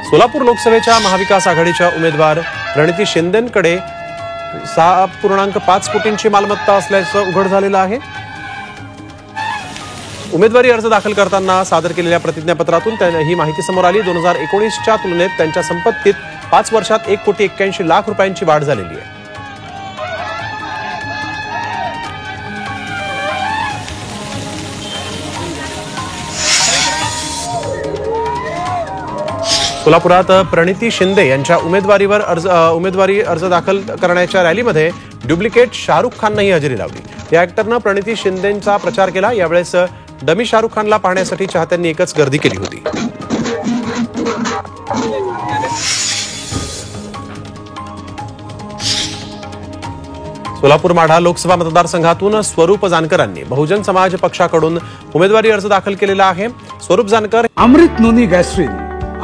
सोलापूर लोकसभेच्या महाविकास आघाडीच्या उमेदवार प्रणिती शिंदेंकडे 6.5 कोटींची मालमत्ता असल्याचं उघड झालेलं आहे। उमेदवारी अर्ज दाखल करताना सादर केलेल्या प्रतिज्ञापत्रातून ही माहिती समोर आली। 2019च्या तुलनेत त्यांच्या संपत्तीत 5 वर्षात 1,81,00,000 रुपयांची वाढ झालेली आहे। सोलापुरात प्रणिती शिंदे यांच्या उमेदवारी अर्ज दाखल करण्याच्या रॅलीमध्ये डुप्लिकेट शाहरुख खाननंही हजेरी लावली। या ऍक्टरनं प्रणिती शिंदेंचा प्रचार केला। यावेळेस डमी शाहरुख खानला पाहण्यासाठी चाहत्यांनी एकच गर्दी केली होती। सोलापूर माढा लोकसभा मतदारसंघातून स्वरूप जानकरांनी बहुजन समाज पक्षाकडून उमेदवारी अर्ज दाखल केलेला आहे। स्वरूप जानकर अमृत नोनी गॅस्ट्रिन,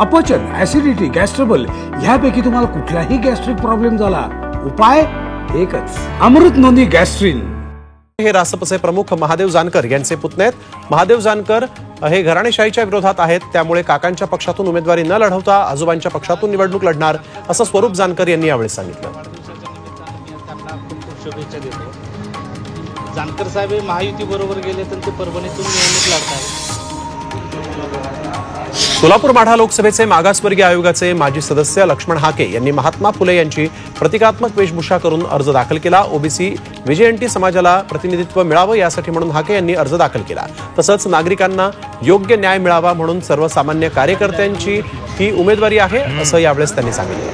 अपचन, ऍसिडिटी, गॅस्ट्रबल यापैकी तुम्हाला कुठलाही गॅस्ट्रिक प्रॉब्लेम झाला, उपाय एकच, अमृत नोनी गॅस्ट्रिन। हे रासपचे प्रमुख महादेव जानकर यांचे पुतणे आहेत। महादेव जानकर हे घराणेशाहीच्या विरोधात आहेत, त्यामुळे काकांच्या पक्षातून उमेदवारी न लढवता आजोबांच्या पक्षातून निवडणूक लढणार असं स्वरूप जानकर यांनी यावेळी सांगितलं। जानकर साहेब महायुती बरोबर गेले तर ते परभणीतून निवडणूक लढतात। सोलापूर माढा लोकसभेचे मागासवर्गीय आयोगाचे माजी सदस्य लक्ष्मण हाके यांनी महात्मा फुले यांची प्रतिकात्मक वेशभूषा करून अर्ज दाखल केला। ओबीसी व्हीजेएनटी समाजाला प्रतिनिधित्व मिळावं यासाठी म्हणून हाके यांनी अर्ज दाखल केला। तसंच नागरिकांना योग्य न्याय मिळावा म्हणून सर्वसामान्य कार्यकर्त्यांची ही उमेदवारी आहे असं यावेळेस त्यांनी सांगितलं।